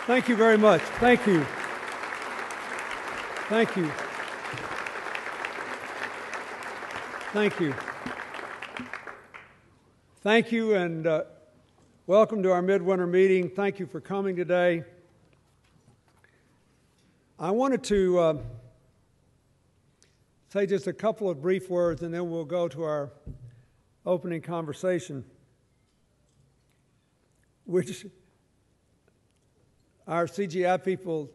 Thank you very much. Thank you. Thank you. Thank you. Thank you, and welcome to our midwinter meeting. Thank you for coming today. I wanted to say just a couple of brief words, and then we'll go to our opening conversation, which our CGI people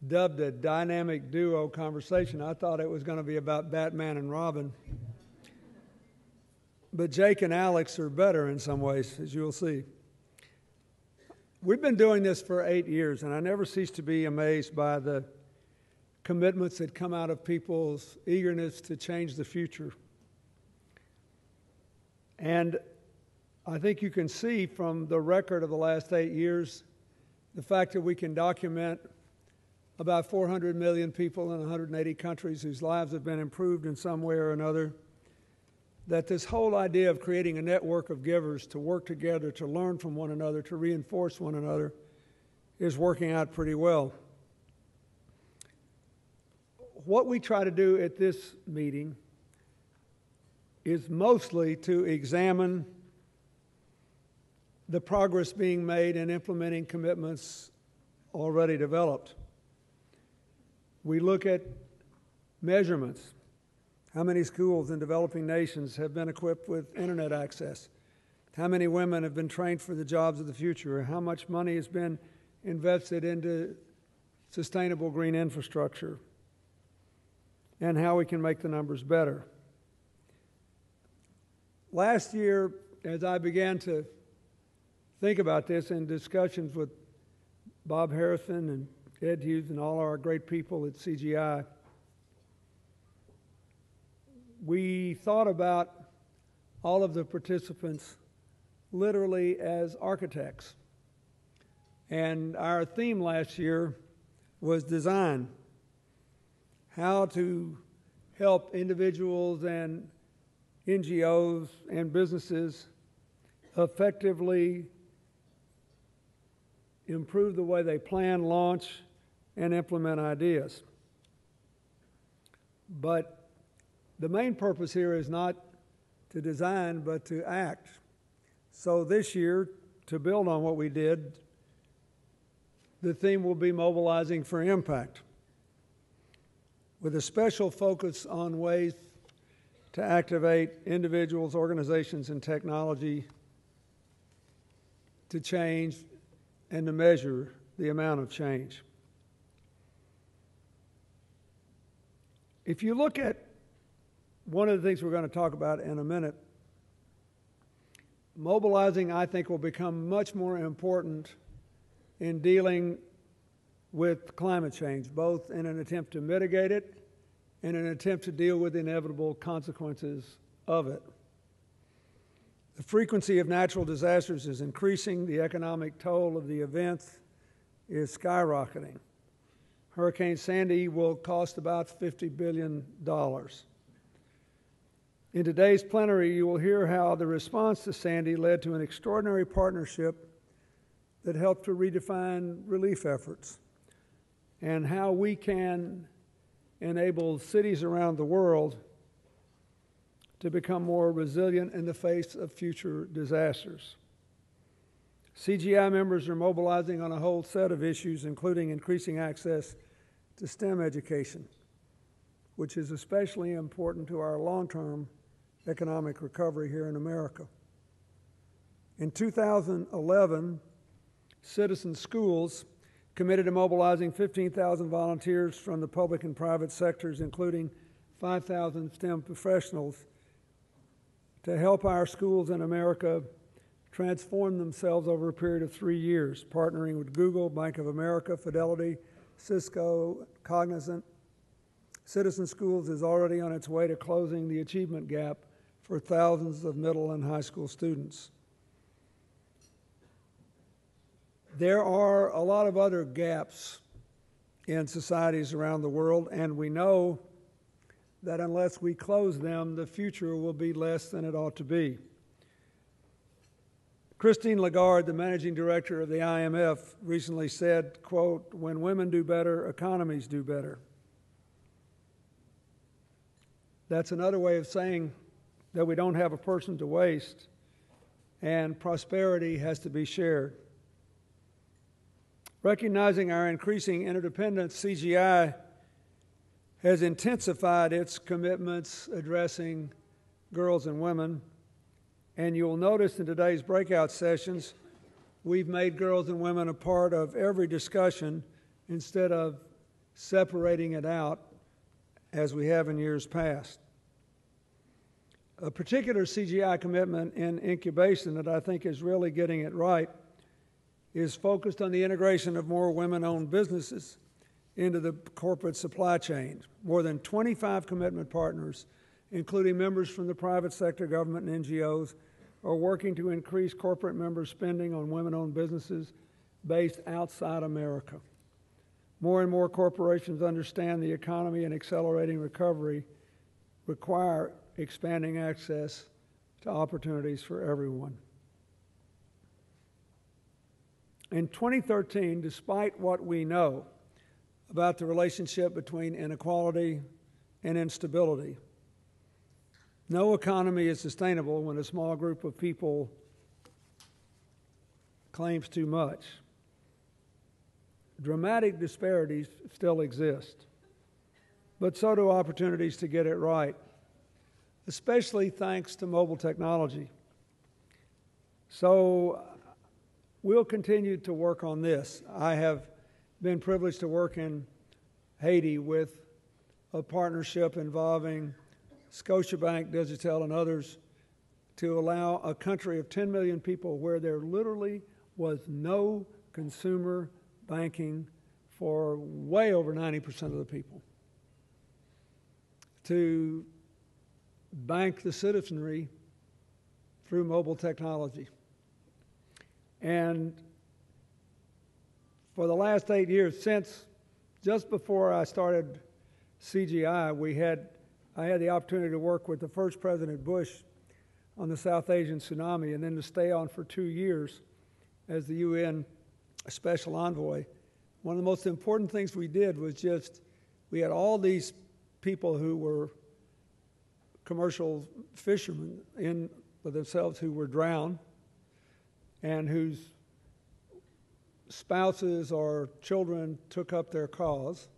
dubbed a dynamic duo conversation. I thought it was going to be about Batman and Robin. But Jake and Alex are better in some ways, as you'll see. We've been doing this for 8 years, and I never cease to be amazed by the commitments that come out of people's eagerness to change the future. And I think you can see from the record of the last 8 years the fact that we can document about 400 million people in 180 countries whose lives have been improved in some way or another, that this whole idea of creating a network of givers to work together, to learn from one another, to reinforce one another, is working out pretty well. What we try to do at this meeting is mostly to examine the progress being made in implementing commitments already developed. We look at measurements. How many schools in developing nations have been equipped with internet access? How many women have been trained for the jobs of the future? How much money has been invested into sustainable green infrastructure? And how we can make the numbers better. Last year, as I began to think about this in discussions with Bob Harrison and Ed Hughes and all our great people at CGI, we thought about all of the participants literally as architects. And our theme last year was design. How to help individuals and NGOs and businesses effectively improve the way they plan, launch, and implement ideas. But the main purpose here is not to design, but to act. So this year, to build on what we did, the theme will be Mobilizing for Impact, with a special focus on ways to activate individuals, organizations, and technology to change and to measure the amount of change. If you look at one of the things we're going to talk about in a minute, mobilizing, I think, will become much more important in dealing with climate change, both in an attempt to mitigate it and an attempt to deal with the inevitable consequences of it. The frequency of natural disasters is increasing. The economic toll of the events is skyrocketing. Hurricane Sandy will cost about $50 billion. In today's plenary, you will hear how the response to Sandy led to an extraordinary partnership that helped to redefine relief efforts, and how we can enable cities around the world to become more resilient in the face of future disasters. CGI members are mobilizing on a whole set of issues, including increasing access to STEM education, which is especially important to our long-term economic recovery here in America. In 2011, Citizen Schools committed to mobilizing 15,000 volunteers from the public and private sectors, including 5,000 STEM professionals, to help our schools in America transform themselves over a period of 3 years, partnering with Google, Bank of America, Fidelity, Cisco, Cognizant. Citizen Schools is already on its way to closing the achievement gap for thousands of middle and high school students. There are a lot of other gaps in societies around the world, and we know that unless we close them, the future will be less than it ought to be. Christine Lagarde, the managing director of the IMF, recently said, quote, "When women do better, economies do better." That's another way of saying that we don't have a person to waste, and prosperity has to be shared. Recognizing our increasing interdependence, CGI has intensified its commitments addressing girls and women. And you'll notice in today's breakout sessions, we've made girls and women a part of every discussion instead of separating it out as we have in years past. A particular CGI commitment in incubation that I think is really getting it right is focused on the integration of more women-owned businesses into the corporate supply chain. More than 25 commitment partners, including members from the private sector, government, and NGOs, are working to increase corporate member spending on women-owned businesses based outside America. More and more corporations understand the economy and accelerating recovery require expanding access to opportunities for everyone. In 2013, despite what we know about the relationship between inequality and instability, no economy is sustainable when a small group of people claims too much. Dramatic disparities still exist, but so do opportunities to get it right, especially thanks to mobile technology. So we'll continue to work on this. I have been privileged to work in Haiti with a partnership involving Scotiabank, Digitel, and others to allow a country of 10 million people where there literally was no consumer banking for way over 90% of the people to bank the citizenry through mobile technology. And for the last 8 years, since just before I started CGI, I had the opportunity to work with the first President Bush on the South Asian tsunami, and then to stay on for 2 years as the UN Special Envoy. One of the most important things we did was we had all these people who were commercial fishermen in for themselves who were drowned and whose spouses or children took up their cause,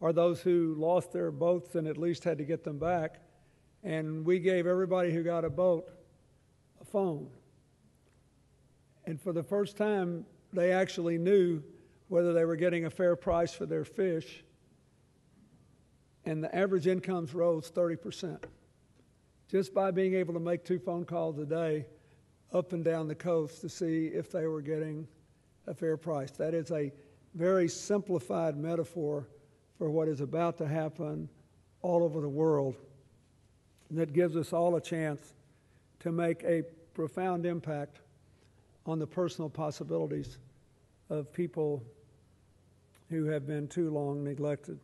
or those who lost their boats and at least had to get them back. And we gave everybody who got a boat a phone. And for the first time, they actually knew whether they were getting a fair price for their fish. And the average incomes rose 30%. Just by being able to make 2 phone calls a day up and down the coast to see if they were getting a fair price. That is a very simplified metaphor for what is about to happen all over the world. And that gives us all a chance to make a profound impact on the personal possibilities of people who have been too long neglected.